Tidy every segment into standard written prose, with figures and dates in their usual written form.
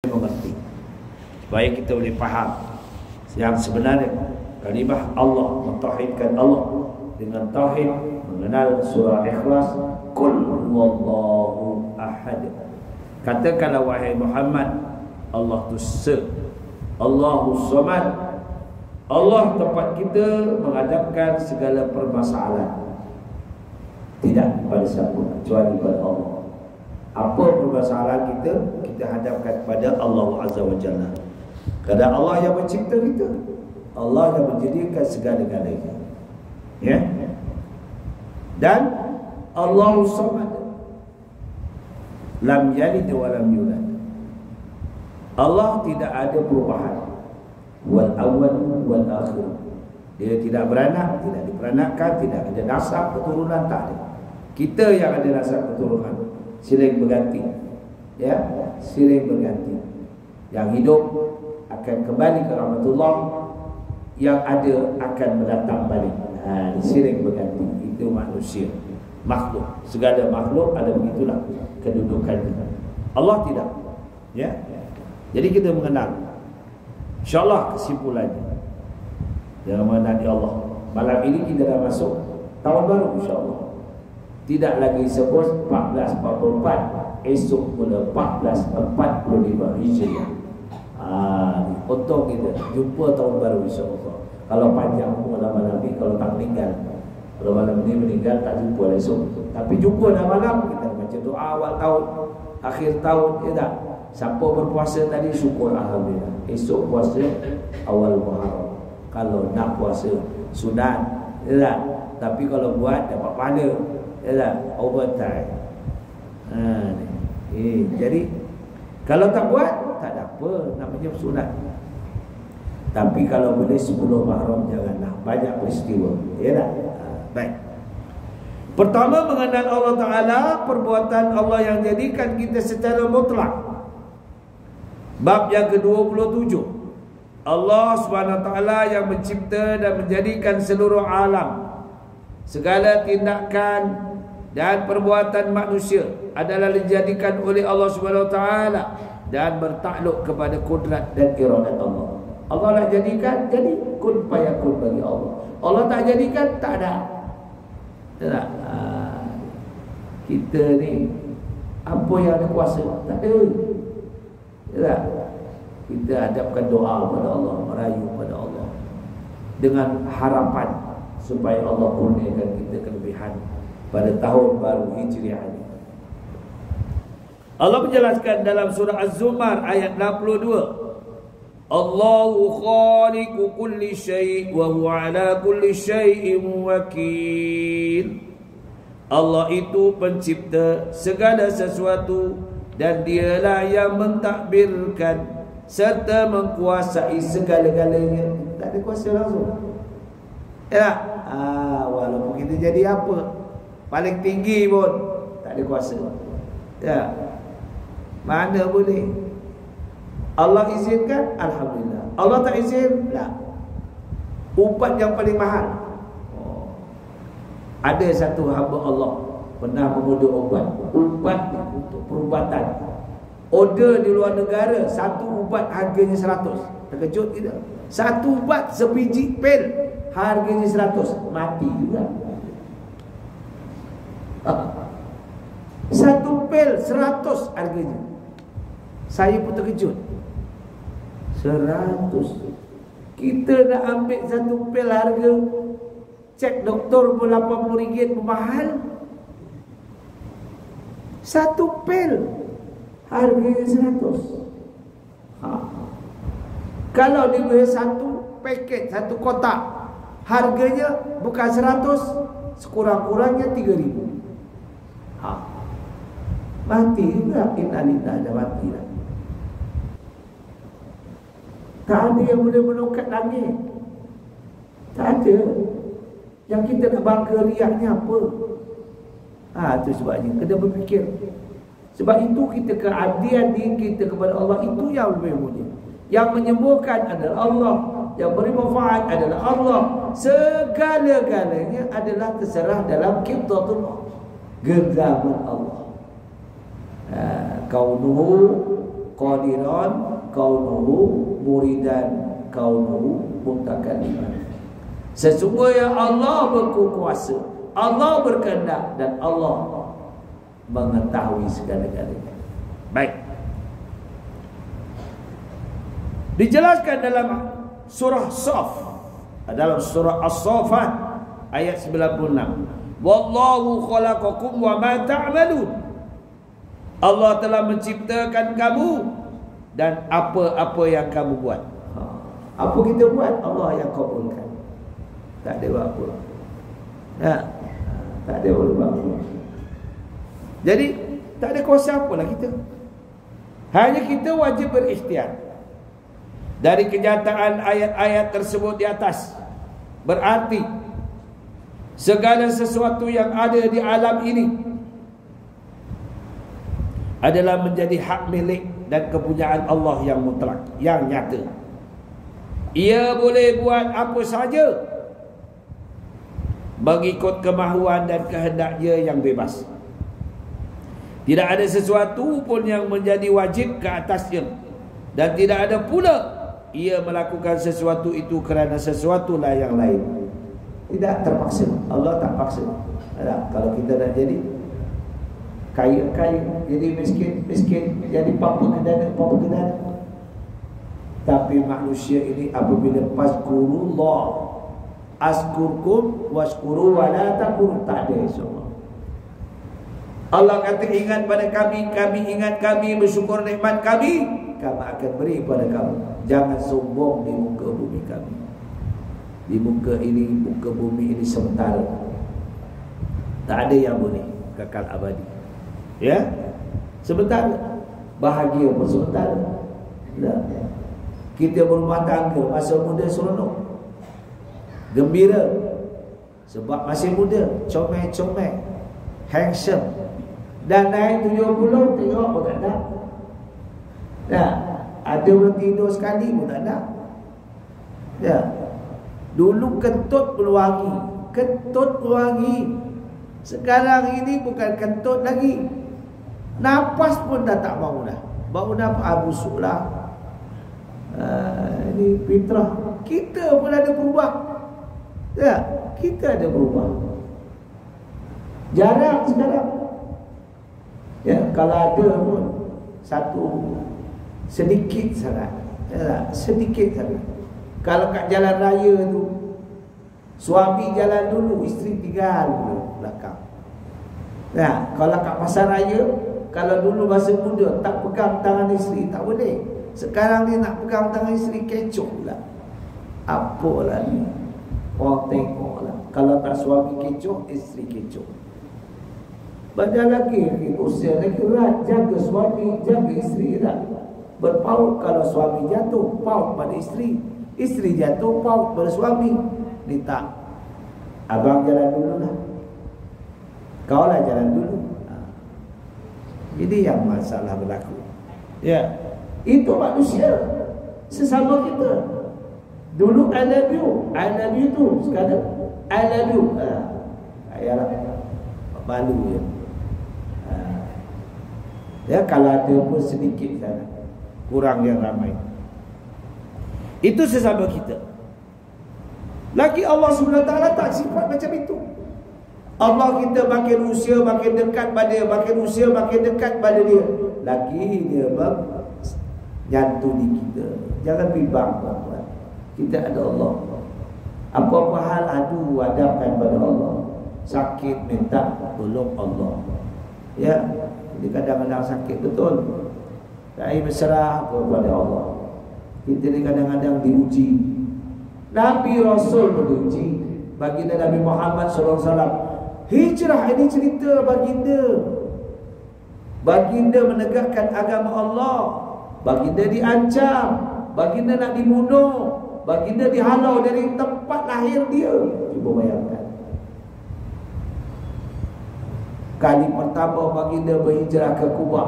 mengerti, supaya kita boleh faham yang sebenarnya kalimah Allah, mentauhidkan Allah dengan tauhid, mengenal surah Ikhlas, Qul huwallahu ahad. Katakanlah wahai Muhammad, Allah tu Allahus Samad. Allah tempat kita menghadapkan segala permasalahan, tidak kepada siapa kecuali kepada Allah. Apa permasalahan kita, kita hadapkan kepada Allah Azza wa Jalla. Kerana Allah yang mencipta kita, Allah yang menjadikan segala-galanya, ya. Dan Allahus Samad, lam yalid wa lam yulad. Allah tidak ada perubahan, wal awal wal akhir. Dia tidak beranak, tidak diperanakkan, tidak ada nasab keturunan, tak ada. Kita yang ada nasab keturunan, silih berganti, ya, silih berganti. Yang hidup akan kembali ke rahmatullah, yang ada akan mendatang balik. Silih berganti. Itu manusia, makhluk. Segala makhluk ada begitulah kedudukannya. Allah tidak, ya. Jadi kita mengenal, InsyaAllah kesimpulannya dalam mengenali Allah. Malam ini kita dah masuk tahun baru, InsyaAllah. Tidak lagi sebut 1444, esok mula 1445 Hijriah. Untung kita jumpa tahun baru, InsyaAllah. Kalau panjang malam ni, kalau tak meninggal, kalau malam ni meninggal tak jumpa esok. Tapi jumpa dah malam, kita baca doa awal tahun, akhir tahun, ya tak? Siapa berpuasa tadi, syukur alhamdulillah. Esok puasa awal Muharram. Kalau nak puasa sunat, ya tak? Tapi kalau buat dapat pahala, ya tak? Overtime. Jadi kalau tak buat, tak ada apa, namanya sunat. Tapi kalau boleh 10 Muharram janganlah, banyak peristiwa, ya tak? Baik. Pertama, mengenal Allah Ta'ala, perbuatan Allah yang jadikan kita secara mutlak. Bab yang ke-27, Allah SWT yang mencipta dan menjadikan seluruh alam. Segala tindakan dan perbuatan manusia adalah dijadikan oleh Allah SWT dan bertakluk kepada kudrat dan iradat Allah. Allah lah jadikan, jadi kun fayakun bagi Allah. Allah tak jadikan, tak ada. Tak. Kita ni apa yang ada kuasa? Tak ada. Tak. Kita hadapkan doa kepada Allah, merayu kepada Allah dengan harapan supaya Allah kurniakan kita kelebihan pada tahun baru Hijriah ini. Allah menjelaskan dalam surah Az-Zumar ayat 62, Allahu khaliqu kulli syai' wa huwa ala kulli syai'in wakil. Allah itu pencipta segala sesuatu dan dialah yang mentadbirkan serta mengkuasai segala-galanya. Tak ada kuasa langsung, ya. Walaupun kita jadi apa, paling tinggi pun tak ada kuasa, ya. Mana boleh. Allah izinkan, alhamdulillah. Allah tak izin, tak. Ubat yang paling mahal. Ada satu hamba Allah pernah mengudur ubat untuk perubatan. Order di luar negara, satu ubat harganya 100. Terkejut tidak? Satu ubat sebiji pil harganya 100. Mati juga. Satu pil 100 harganya. Saya pun terkejut. 100. Kita nak ambil satu pil harga, cek doktor pun RM80 pun mahal. Satu pil harganya 100. Kalau dia beli satu paket, satu kotak, harganya bukan 100, sekurang-kurangnya 3,000. Mati juga. Innalillah, dah mati lah. Tak ada yang boleh menungkat langit. Tak ada. Yang kita nak bangga riaknya apa? Itu sebabnya kena berfikir. Sebab itu kita keabdian diri kita kepada Allah itu yang lebih mulia. Yang menyembuhkan adalah Allah, yang beri manfaat adalah Allah. Segala-galanya adalah terserah dalam qibdatullah, genggaman Allah. Kaunuhu qadiran, kaunuhu muridan, kaunuhu mutakalliman. Sesungguhnya Allah berkuasa, Allah berkehendak, dan Allah mengetahui segala-galanya. Baik. Dijelaskan dalam surah Saf, dalam surah As-Saffat ayat 96. Wallahu khalaqakum wa ma ta'malun. Allah telah menciptakan kamu dan apa-apa yang kamu buat. Apa kita buat, Allah yang kabulkan. Tak ada apa-apa. Tak ada apa-apa. Jadi tak ada kuasa apalah kita. Hanya kita wajib berikhtiar. Dari kenyataan ayat-ayat tersebut di atas, berarti segala sesuatu yang ada di alam ini adalah menjadi hak milik dan kepunyaan Allah yang mutlak, yang nyata. Ia boleh buat apa saja mengikut kemahuan dan kehendaknya yang bebas. Tidak ada sesuatu pun yang menjadi wajib ke atasnya, dan tidak ada pula ia melakukan sesuatu itu kerana sesuatulah yang lain. Tidak terpaksa. Allah tak paksa. Kalau kita nak jadi kaya, jadi miskin, jadi papa kedana. Tapi manusia ini apabila fazkurullah azkurkum washkuru wa la takfurun, tak ada insya-Allah. Allah kata ingat pada kami ingat kami, bersyukur nikmat kami akan beri pada kamu. Jangan sombong di muka bumi kami. Di muka bumi ini sementara. Tak ada yang boleh kekal abadi. Ya? Sementara. Bahagia pun sementara. Kita berumah tangga masa muda seronok, gembira, sebab masih muda, comel-comel, handsome. Dan naik 70 tengok pun tak ada. Ada orang tidur sekali pun tak ada. Dulu kentut peluangi. Sekarang ini bukan kentut lagi, nafas pun dah tak mau dah. Bau nafas busuk lah. Ini fitrah. Kita pun ada berubah. Kita ada berubah. Jarang sekarang. Kalau ada pun sedikit sangat. Sedikit sangat. Kalau kat jalan raya tu, suami jalan dulu, isteri tinggal dulu belakang. Kalau kat pasar raya, kalau dulu masa muda tak pegang tangan isteri tak boleh. Sekarang ni nak pegang tangan isteri, kecoh pula. Apalah ni, orang tengoklah. Kalau tak suami kecoh, isteri kecoh. Padahal lagi usia lagi erat, jaga suami, jaga isteri tak. Berpaut, kalau suami jatuh, paut pada isteri. Isteri jatuh, paut pada suami. Ni tak. Abang jalan dulu lah, kau lah jalan dulu. Ini yang masalah berlaku. Itu manusia sesama kita. Dulu I love you tu, sekarang I love you. Ayalah malu ya. Kalau ada pun sedikit sana, kurang yang ramai. Itu sesama kita. Lagi Allah SWT tak sifat macam itu. Allah kita makin usia makin dekat pada dia, makin usia makin dekat pada dia, lagi dia jatuh di kita. Jangan bimbang tuan-tuan. Kita ada Allah. Apa-apa hal adu hadapkan pada Allah. Sakit minta tolong Allah. Jadi kadang-kadang sakit betul, saya berserah kepada Allah. Kita ni kadang-kadang diuji. Nabi Rasul diuji. Baginda Nabi Muhammad SAW hijrah, ini cerita baginda. Baginda menegakkan agama Allah. Baginda diancam, baginda nak dibunuh, baginda dihalau dari tempat lahir dia. Cuba bayangkan. Kali pertama baginda berhijrah ke Kuba.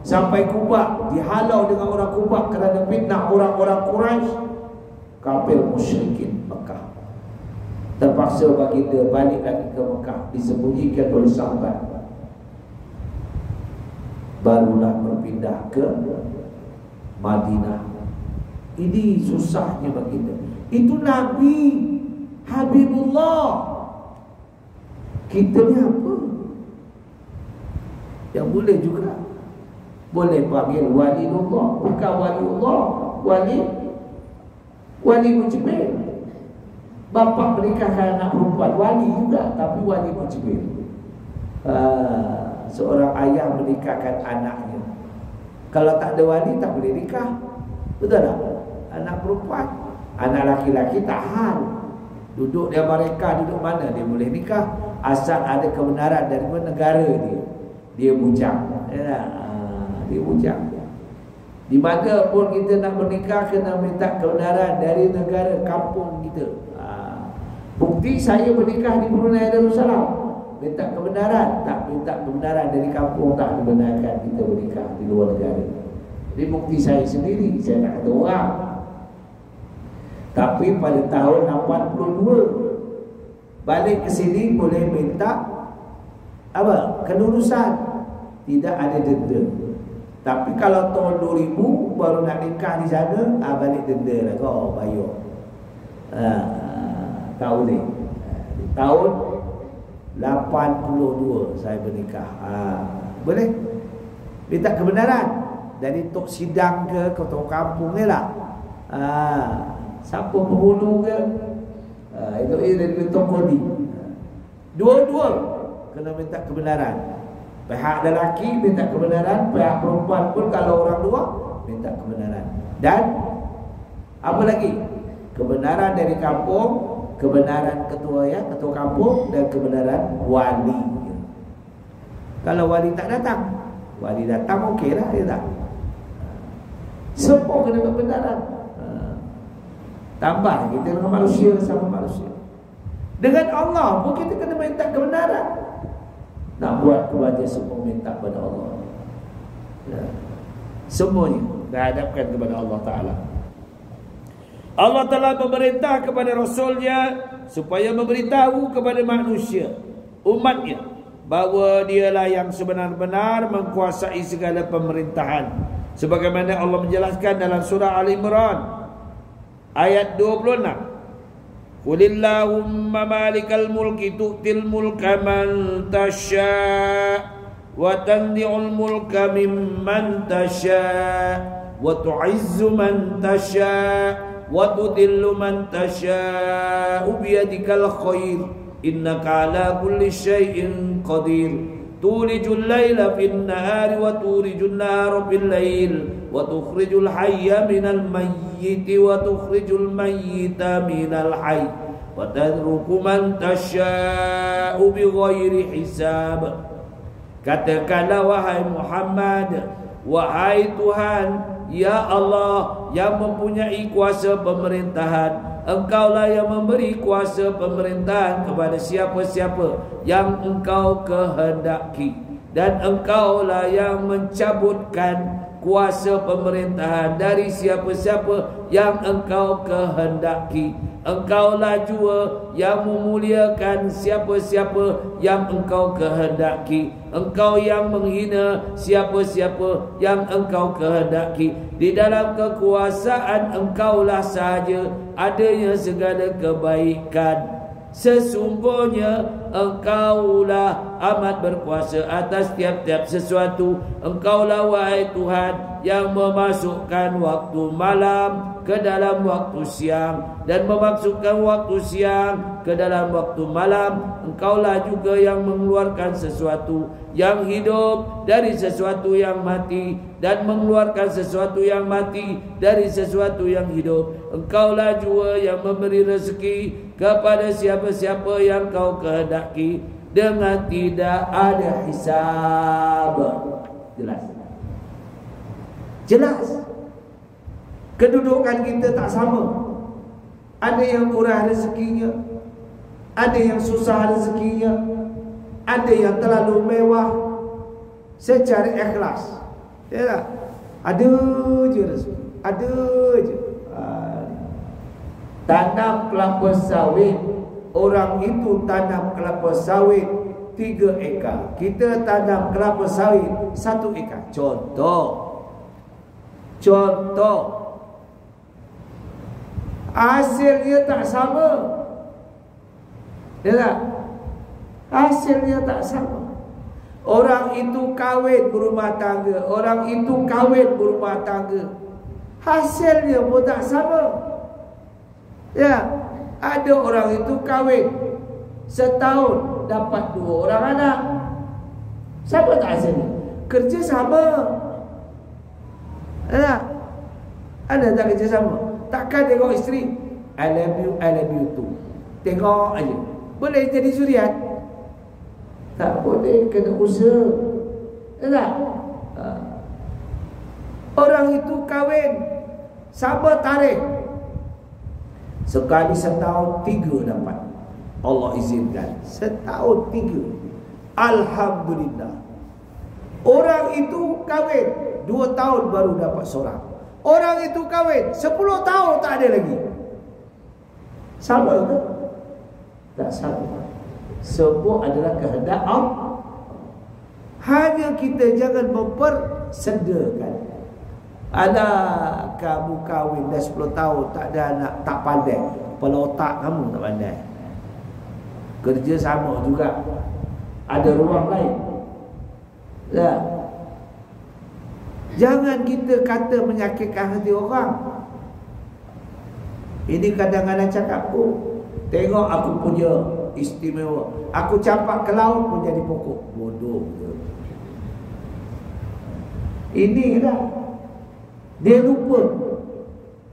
Sampai Kuba, dihalau dengan orang Kuba kerana fitnah orang-orang Quraisy, kafir musyrikin Mekah. Terpaksa baginda balik lagi ke Mekah, disembunyikan oleh sahabat. Barulah berpindah ke Madinah. Ini susahnya baginda. Itu Nabi Habibullah. Kita ni apa? Yang boleh juga. Boleh panggil waliullah, bukan waliullah, wali mujmil. Bapa menikahkan anak perempuan, wali juga, tapi wali mujmil. Seorang ayah menikahkan anaknya. Kalau tak ada wali tak boleh nikah. Betul tak? Anak perempuan, anak laki-laki tahan. Duduk di Amerika, duduk mana dia boleh nikah, asal ada kebenaran dari negara dia. Dia bujang. Dia bujang. Di mana pun kita nak bernikah kena minta kebenaran dari negara kampung kita. Bukti saya bernikah di Brunei Darussalam, minta kebenaran. Tak minta kebenaran dari kampung, tak dibenarkan kita bernikah di luar negara. Ini bukti saya sendiri, saya tak kata orang. Tapi pada tahun 82 balik ke sini boleh minta apa? Kelulusan. Tidak ada denda. Tapi kalau tahun 2000 baru nak nikah di sana, balik denda lah kau bayar. Tahu ni. Tahun 82 saya bernikah. Boleh? Minta kebenaran dari tok sidang ke ketua kampung ni lah. Siapa penghulu ke? Itu dari tok kodi. Dua-dua kena minta kebenaran. Pihak lelaki minta kebenaran, pihak perempuan pun kalau orang dua minta kebenaran. Dan apa lagi? Kebenaran dari kampung, kebenaran ketua kampung, dan kebenaran wali. Kalau wali tak datang, wali datang okeylah, dia tak. Semua kena kebenaran. Tambah kita dengan manusia sama manusia. Dengan Allah pun kita kena minta kebenaran. Nak buat kewajiban semua minta kepada Allah. Semuanya dihadapkan kepada Allah Ta'ala. Allah telah memerintah kepada Rasulnya supaya memberitahu kepada manusia, umatnya, bahawa dialah yang sebenar-benar mengkuasai segala pemerintahan. Sebagaimana Allah menjelaskan dalam surah Al-Imran ayat 26. Qulillahumma malikal mulki tu'til mulka man tasha' wa tanzi'ul mulka mimman tasha' wa tu'izzu man tasha' wa tudillu man tasha' biyadikal khair innaka ala kulli syai'in qadir tulijul laila fin nahari wa tulijun nahara fil lail wa tukhrijul hayya minal mayyiti wa tukhrijul mayyita minal hayy wa tadruku man tasya'u bighairi hisab. Katakanlah wahai Muhammad, wahai Tuhan, ya Allah yang mempunyai kuasa pemerintahan, Engkaulah yang memberi kuasa pemerintahan kepada siapa-siapa yang Engkau kehendaki, dan Engkaulah yang mencabutkan kuasa pemerintahan dari siapa-siapa yang Engkau kehendaki. Engkaulah jua yang memuliakan siapa-siapa yang Engkau kehendaki. Engkau yang menghina siapa-siapa yang Engkau kehendaki. Di dalam kekuasaan Engkaulah sahaja adanya segala kebaikan. Sesungguhnya Engkaulah amat berkuasa atas tiap-tiap sesuatu. Engkaulah wahai Tuhan yang memasukkan waktu malam ke dalam waktu siang dan memasukkan waktu siang ke dalam waktu malam. Engkaulah juga yang mengeluarkan sesuatu yang hidup dari sesuatu yang mati dan mengeluarkan sesuatu yang mati dari sesuatu yang hidup. Engkaulah juga yang memberi rezeki kepada siapa-siapa yang Kau kehendaki dengan tidak ada hisab. Jelas. Kedudukan kita tak sama. Ada yang murah rezekinya, ada yang susah rezekinya, ada yang terlalu mewah secara ikhlas. Ya tak? Ada je rezeki, ada je. Tanam kelapa sawit, orang itu tanam kelapa sawit 3 ekar, kita tanam kelapa sawit 1 ekar. Contoh Contoh, hasilnya tak sama. Ya tak? Hasilnya tak sama. Orang itu kahwin berumah tangga, orang itu kahwin berumah tangga, hasilnya pun tak sama. Ya, ada orang itu kahwin setahun dapat 2 orang anak. Sama tak hasilnya? Kerja sama. Ya, ada tak kerja sama? Takkan tengok isteri I love you too. Tengok aja. Boleh jadi suriat? Tak boleh, kena usaha. Tak? Orang itu kahwin sama tarikh, sekali setahun 3 dapat. Allah izinkan setahun 3. Alhamdulillah. Orang itu kahwin 2 tahun baru dapat seorang. Orang itu kahwin 10 tahun tak ada lagi. Sama ke? Tak sama. Semua adalah kehendak Allah. Hanya kita jangan mempersedakan. Alah, kamu kahwin dah 10 tahun tak ada anak, tak pandai. Kepala otak kamu tak pandai. Kerja sama juga, ada ruang lain. Ya. Jangan kita kata menyakitkan hati orang. Ini kadang-kadang cakap, tengok aku punya istimewa, aku campak ke laut pun jadi pokok. Bodoh. Ini dah, dia lupa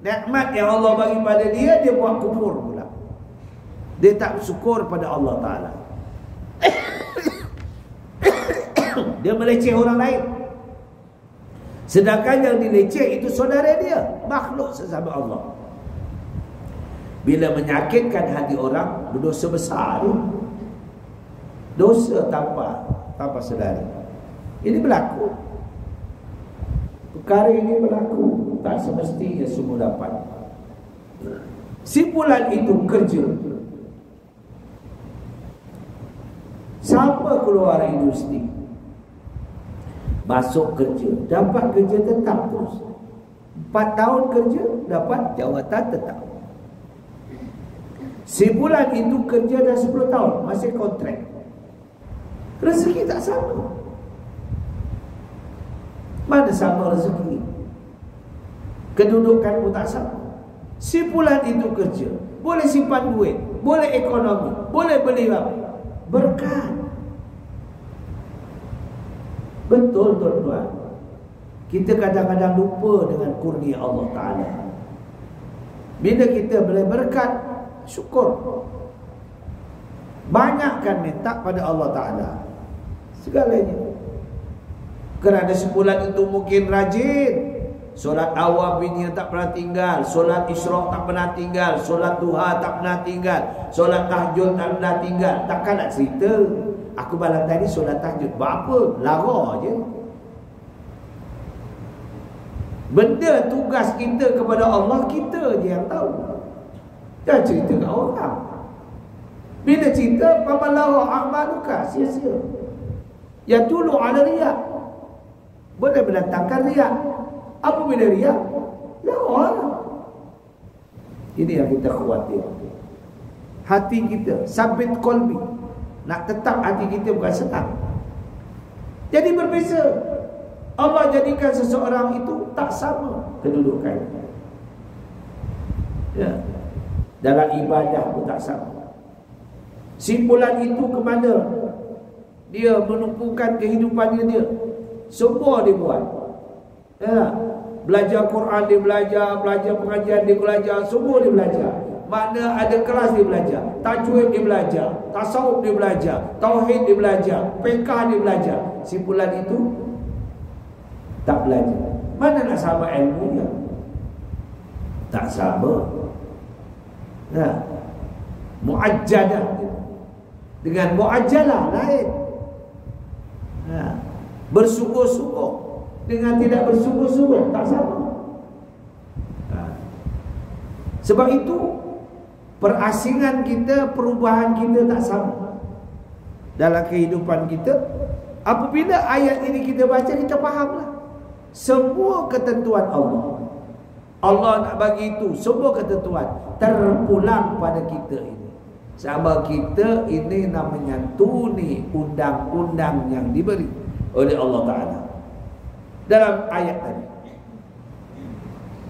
nikmat yang Allah bagi pada dia, dia buat kufur pula. Dia tak bersyukur pada Allah Ta'ala. Dia meleceh orang lain, sedangkan yang dileceh itu saudara dia, makhluk sesama Allah. Bila menyakitkan hati orang, berdosa besar. Dosa tanpa sedari. Ini berlaku. Perkara ini berlaku. Tak semestinya semua dapat. Simpulan itu kerja. Siapa keluar industri, masuk kerja, dapat kerja tetap terus. 4 tahun kerja, dapat jawatan tetap. Sebulan itu kerja dah 10 tahun, masih kontrak. Rezeki tak sama. Mana sama rezeki? Kedudukan pun tak sama. Sebulan itu kerja, boleh simpan duit, boleh ekonomi, boleh beli apa? Berkat. Betul tuan-tuan. Kita kadang-kadang lupa dengan kurnia Allah Ta'ala. Bila kita boleh berkat, syukur. Banyakkan minta pada Allah Ta'ala segalanya. Kerana sebulan itu mungkin rajin, solat awal bini tak pernah tinggal, solat isyraq tak pernah tinggal, solat duha tak pernah tinggal, solat tahajud tak pernah tinggal. Takkan nak cerita aku malam tadi solat tahajud, buat apa? Lara je. Benda tugas kita kepada Allah, kita je yang tahu. Jangan cerita kat orang. Bila cerita, pamalahu a'maluka, sia-sia. Ya dulu ada riak, boleh mendatangkan riak. Apa bila riak? Lawan. Ini yang kita khawatir. Hati kita sabit qalbi, nak tetap hati kita bukan senang. Jadi berbeza. Allah jadikan seseorang itu tak sama kedudukan. Ya. Dalam ibadah pun tak sama. Simpulan itu ke mana? Dia menumpukan kehidupannya dia. Semua dia buat. Ya. Belajar Quran dia belajar, belajar pengajian dia belajar, semua dia belajar. Mana ada kelas dia belajar, tajwid dia belajar, tasawuf dia belajar, tauhid dia belajar, fiqh dia belajar. Simpulan itu tak belajar. Mana nak sama ilmunya? Tak sama. Nah, muajjadah dengan muajjalah lain. Nah, bersungguh-sungguh dengan tidak bersungguh-sungguh tak sama. Nah, sebab itu perasingan kita, perubahan kita tak sama dalam kehidupan kita. Apabila ayat ini kita baca, kita fahamlah. Semua ketentuan Allah, Allah nak bagi itu, semua ketentuan terpulang pada kita ini. Sebab kita ini nak menyantuni undang-undang yang diberi oleh Allah Ta'ala dalam ayat tadi.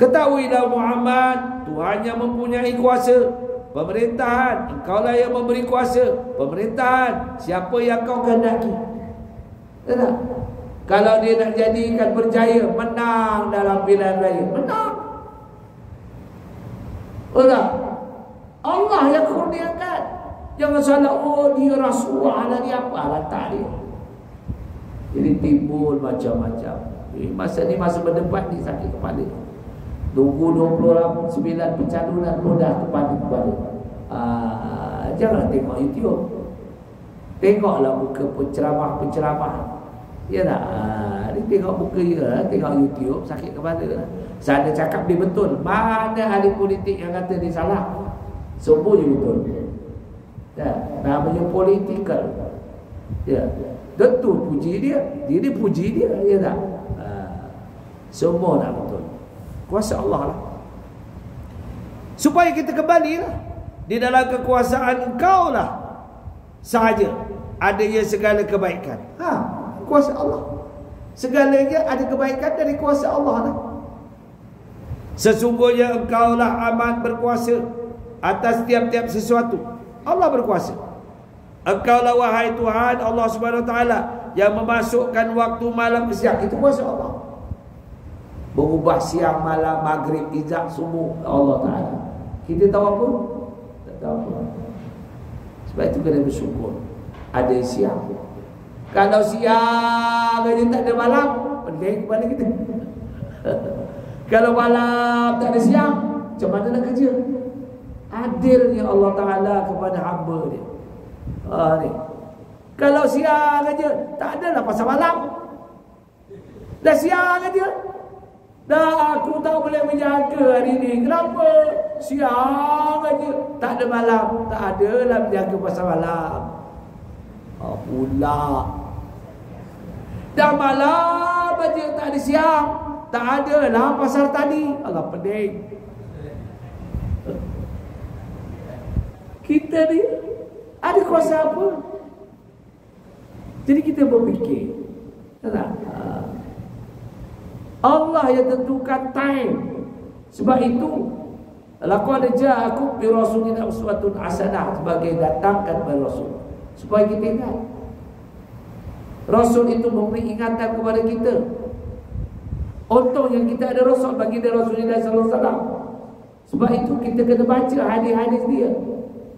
Ketahuilah Muhammad, Tuhan yang mempunyai kuasa pemerintahan, engkaulah yang memberi kuasa pemerintahan siapa yang kau kehendaki. Tak? Kalau dia nak jadikan berjaya, menang dalam pilihan raya, menang. Allah yang kurniakan. Jangan salah, oh dia Rasulullah lah, dia apa lah, tak dia. Jadi timbul macam-macam. Masa ni masa berdebat ni sakit kepala. Tunggu 29 pencalonan mudah kepada jangan tengok YouTube. Tengoklah muka penceramah-penceramah. Ya tak? Dia tengok muka dia, tengok YouTube, sakit kepala. Sana cakap dia betul. Mana ahli politik yang kata dia salah? Semua je betul. Ya, namanya political. Ya, tentu puji dia. Dia puji dia, ya tak? Semua nak betul. Kuasa Allah lah. Supaya kita kembalilah di dalam kekuasaan Engkau lah sahaja adanya segala kebaikan. Kuasa Allah. Segalanya ada kebaikan dari kuasa Allah lah. Sesungguhnya Engkau lah amat berkuasa atas tiap-tiap sesuatu. Allah berkuasa. Engkau lah wahai Tuhan Allah Subhanahu Wa Taala yang memasukkan waktu malam ke siang. Itu kuasa Allah. Berubah siang, malam, maghrib, izak, subuh, Allah Ta'ala. Kita tahu apa? Tak tahu apa. Sebab itu kena bersyukur. Ada siang. Kalau siang aja tak ada malam, pening kepala kita. Kalau malam tak ada siang, macam mana nak kerja? Adilnya Allah Ta'ala kepada hamba dia. Ni. Kalau siang aja, tak adalah pasal malam. Dah siang aja. Dah aku tak boleh menjaga hari ni. Kenapa? Siang aja. Tak ada malam. Tak adalah menjaga pasal malam. Pula. Dah malam aja tak ada siang. Tak adalah pasal tadi. Allah pening. Kita ni ada kuasa apa? Jadi kita berfikir. Tak? Allah yang tentukan time. Sebab itu laqad ja'akum bi rasulin uswatun hasanah, sebagai datangkan kepada Rasul supaya kita ingat. Rasul itu memberi ingatan kepada kita. Untungnya kita ada Rasul bagi dia Rasulullah sallallahu alaihi wasallam. Sebab itu kita kena baca hadis-hadis dia.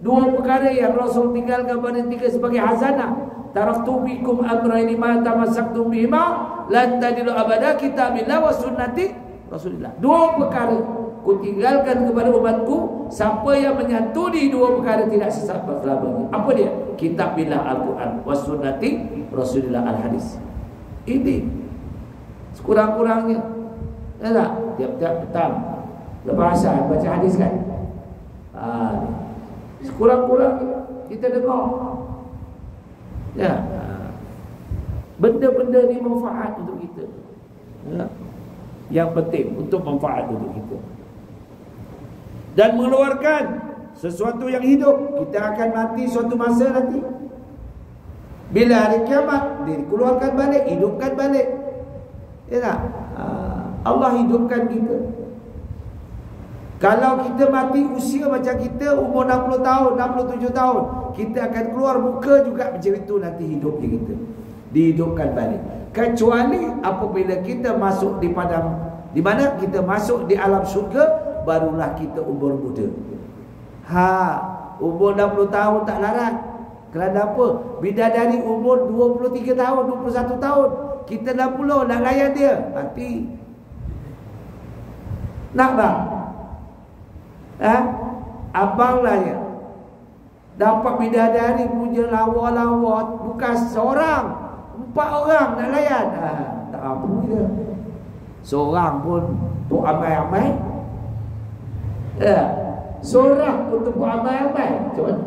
Dua perkara yang Rasul tinggalkan pada kita sebagai hazanah. Taraktu bikum amrayni ma tamassaktum bihima lan tadilu abada, kitabillah wa sunnati Rasulillah. Dua perkara ku tinggalkan kepada umatku, siapa yang menyantuni dua perkara tidak sesat selamanya. Apa dia? Kitabillah Al-Quran wa sunnati Rasulillah al-hadis. Ini sekurang-kurangnya. Ya tak? Tiap-tiap petang lepas asar baca hadis kan? Sekurang-kurangnya kita dengar. Ya, benda-benda ni manfaat untuk kita. Ya. Yang penting untuk manfaat untuk kita. Dan mengeluarkan sesuatu yang hidup. Kita akan mati suatu masa nanti. Bila hari kiamat, dikeluarkan balik, hidupkan balik. Ya tak? Allah hidupkan kita. Kalau kita mati usia macam kita, umur 60 tahun, 67 tahun, kita akan keluar muka juga macam itu nanti hidupnya kita. Dihidupkan balik. Kecuali apabila kita masuk di padang, di mana kita masuk di alam syurga, barulah kita umur muda. Umur 60 tahun tak larat. Kerana apa? Bidadari umur 23 tahun, 21 tahun, kita 60 nak layan dia, mati. Nak bang? Abang lah ya. Dapat bidadari punya lawa-lawa, bukan seorang, 4 orang nak layan. Tak apa dia. Seorang pun tu amai-amai. Seorang pun tu amai-amai. Macam mana?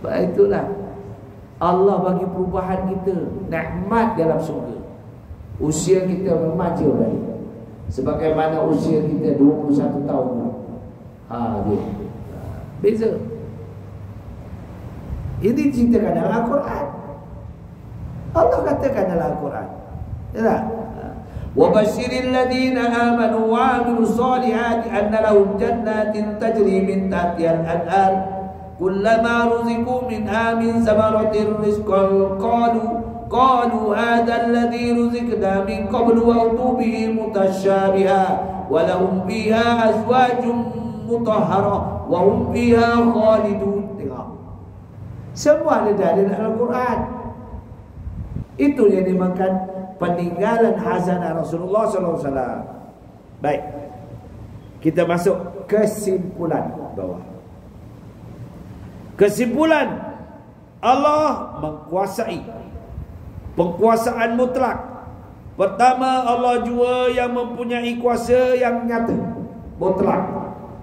Sebab itulah Allah bagi perubahan kita, nikmat dalam syurga. Usia kita remaja balik, sebagaimana usia kita 21 tahun. Dia beza. Ini ceritakan dalam Al-Quran. Allah katakan dalam Al-Quran, ya tak? وَبَشِّرِ الَّذِينَ آمَنُوا وَعَمِلُوا الصَّالِحَاتِ أَنَّ لَهُمْ جَنَّاتٍ تَجْرِي مِنْ تَحْتِهَا الْأَنْهَارُ كُلَّمَا رُزِقُوا مِنْهَا مِنْ ثَمَرَةٍ رِزْقًا قَالُوا هَذَا الَّذِي رُزِقْنَا مِنْ قَبْلُ وَأُتُوا بِهِ مُتَشَابِهًا وَلَهُمْ فِيهَا أَزْوَاجٌ مُطَهَّرَةٌ وَهُمْ فِيهَا خَالِدُونَ. Semua ada dalam Al-Quran. Itu yang dimakan peninggalan hazanah Rasulullah SAW. Baik, kita masuk kesimpulan bawah. Kesimpulan, Allah menguasai, penguasaan mutlak. Pertama, Allah jua yang mempunyai kuasa yang nyata, mutlak.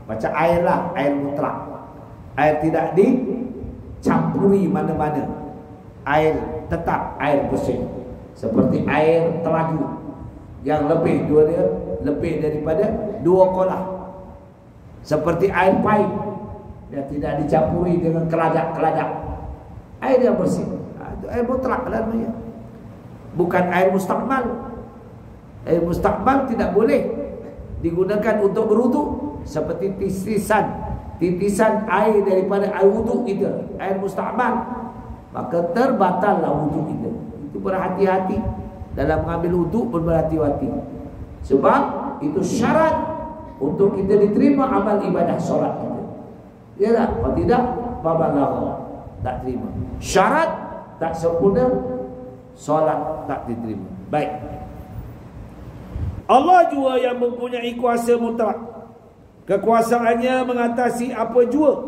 Macam air lah, air mutlak. Air tidak dicampuri mana-mana. Air tetap, air bersih. Seperti air telaga yang lebih daripada 2 kolah. Seperti air paip yang tidak dicampuri dengan keladak-keladak. Air yang bersih. Itu air mutlak namanya. Bukan air mustakmal. Air mustakmal tidak boleh digunakan untuk berwudu, seperti titisan air daripada air wudu kita, air mustakmal, maka terbatallah wudu kita. Itu berhati-hati dalam mengambil wudu, berhati-hati. Sebab itu syarat untuk kita diterima amal ibadah solat kita. Ya tak? Kalau tidak, babalah tak terima. Syarat tak sempurna, solat tak diterima. Baik. Allah jua yang mempunyai kuasa mutlak. Kekuasaannya mengatasi apa jua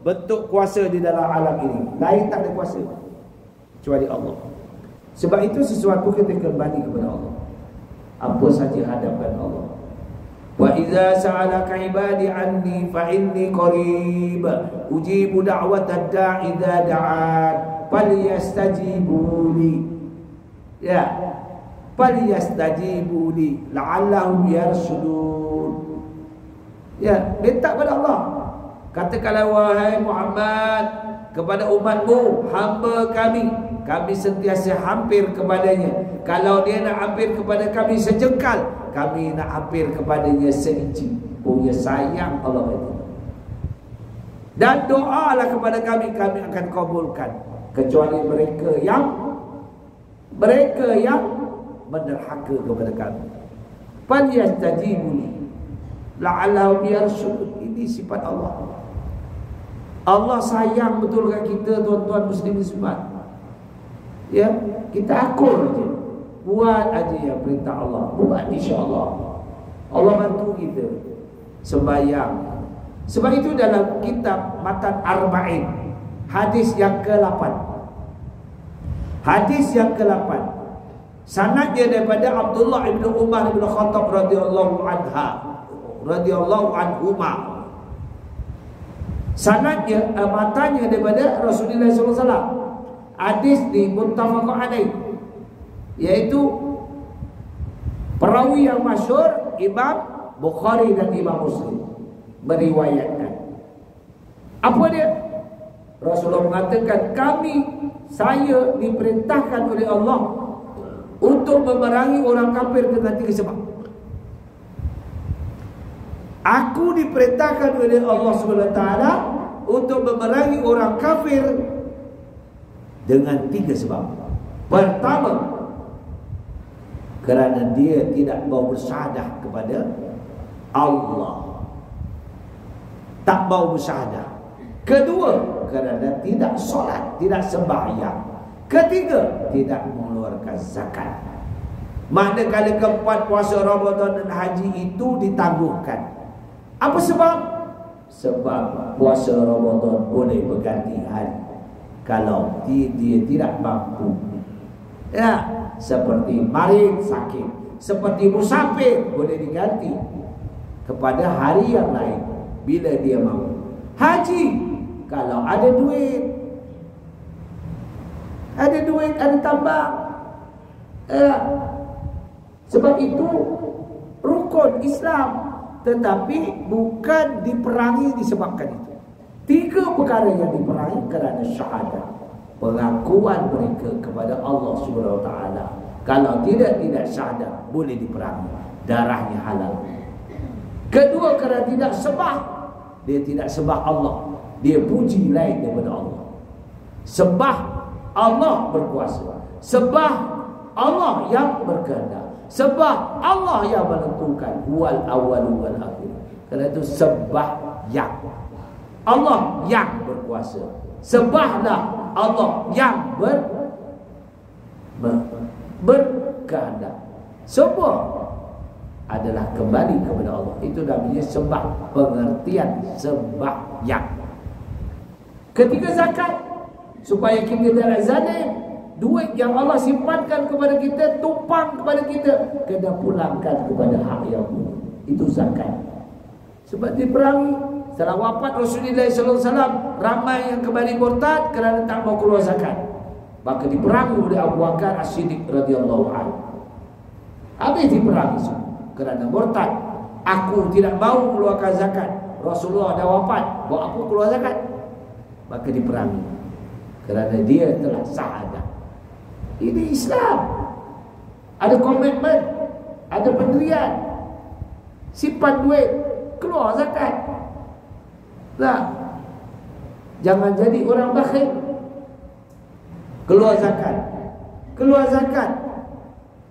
bentuk kuasa di dalam alam ini. Lain tak ada kuasa kecuali Allah. Sebab itu sesuatu kita kembali kepada Allah. Apa saja hadapan Allah. Wa idza sa'alaka ibadi anni fa inni qarib ujibu da'watad da'i idza da'an falyastajibu li. Ya. Falyastajibu li la'allahum yarshudun. Ya, minta kepada Allah. Katakanlah wahai Muhammad kepada umatmu, hamba kami sentiasa hampir kepadanya. Kalau dia nak hampir kepada kami sejengkal, kami nak hampir kepadanya seinci. Oh ya, sayang Allah itu. Dan doalah kepada kami akan kabulkan, kecuali mereka yang menderhaka kepada kami. Falyastajibu li la'allahum yarshudun. Ini sifat Allah. Allah sayang betul kat kita, tuan-tuan muslimin semua. Ya, kita akur aja, buat aja yang perintah Allah, buat insya-Allah. Allah bantu kita sembahyang. Sebab itu dalam kitab Matan Arba'in, hadis yang ke-8. Hadis yang ke-8. Sanadnya daripada Abdullah bin Umar bin Khattab radhiyallahu anhuma. Sanadnya, matanya daripada Rasulullah SAW. Hadis di muttafaq alaih, yaitu perawi yang masyhur Imam Bukhari dan Imam Muslim meriwayatkan. Apa dia? Rasulullah mengatakan, saya diperintahkan oleh Allah untuk memerangi orang kafir dengan 3 sebab. Aku diperintahkan oleh Allah SWT untuk memerangi orang kafir dengan 3 sebab. Pertama, kerana dia tidak mau bersyahadah kepada Allah, tak mau bersyahadah. Kedua, kerana tidak solat, tidak sembahyang. Ketiga, tidak mengeluarkan zakat. Manakala keempat, puasa Ramadan dan haji itu ditangguhkan. Apa sebab? Sebab puasa Ramadan boleh berganti hari kalau dia tidak mampu. Ya, seperti marid, sakit, seperti musafir, boleh diganti kepada hari yang lain bila dia mahu. Haji, kalau ada duit, ada duit, ada tambang. Sebab itu rukun Islam, tetapi bukan diperangi disebabkan itu. 3 perkara yang diperangi kerana syahadat, pengakuan mereka kepada Allah Subhanahu Wa Taala. Kalau tidak syahadat, boleh diperangi, darahnya halal. Kedua, kerana tidak sembah, dia tidak sembah Allah, dia puji lain daripada Allah. Sembah Allah berkuasa, sembah Allah yang berkehendak, sembah Allah yang menentukan, wal awwal wal akhir. Kerana itu sembah yang Allah yang berkuasa, sembahlah Allah yang berkehendak. Semua adalah kembali kepada Allah. Itu namanya sembah, pengertian sembah yang. Ketiga, zakat, supaya kita tidak zalim. Duit yang Allah simpankan kepada kita, tumpang kepada kita, kena pulangkan kepada hak yang punya. Itu zakat. Sebab diperangi. Setelah wafat Rasulullah SAW, ramai yang kembali murtad kerana tak mau keluar zakat. Maka diperangi oleh Abu Bakar As-Siddiq radhiyallahu anhu. Habis diperangi semua kerana murtad. Aku tidak mau keluarkan zakat. Rasulullah dah wafat, buat apa keluar zakat? Maka diperangi kerana dia telah syahadat. Ini Islam. Ada komitmen, ada pendirian. Simpan duit, keluar zakat. Nah, jangan jadi orang bakhil. Keluar zakat. Keluar zakat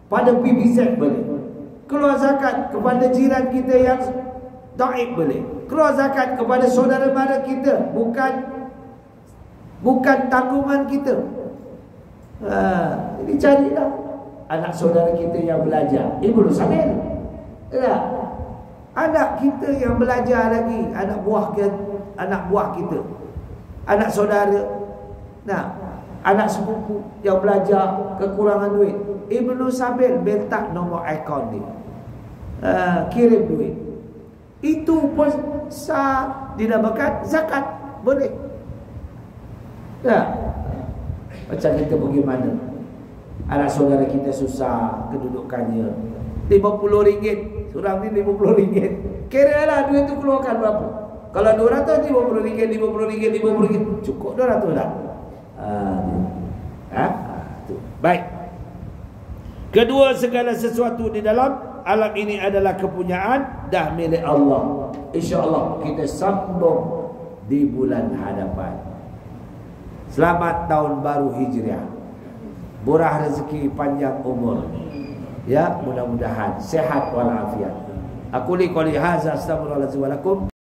pada PBZ boleh. Keluar zakat kepada jiran kita yang dhaif boleh. Keluar zakat kepada saudara mara kita, bukan tanggungan kita. Jadi carilah anak saudara kita yang belajar. Belum sambil. Anak kita yang belajar lagi, anak buah kita, anak saudara, anak sepupu yang belajar kekurangan duit, Ibnu Sabil bentak nombor akaun dia, kirim duit. Itu pun dinamakan zakat, boleh. Macam kita pergi mana, anak saudara kita susah kedudukannya, RM50, seorang ni RM50. Kira lah duit tu keluarkan berapa. Kalau RM200, RM50, cukup RM200 dah. Baik. Kedua, segala sesuatu di dalam alam ini adalah kepunyaan dah milik Allah. InsyaAllah kita sambung di bulan hadapan. Selamat tahun baru Hijriah. Murah rezeki, panjang umur. Ya, mudah-mudahan sehat walafiat. Aku li qouli hadza astaghfirullahaladzim wa lakum.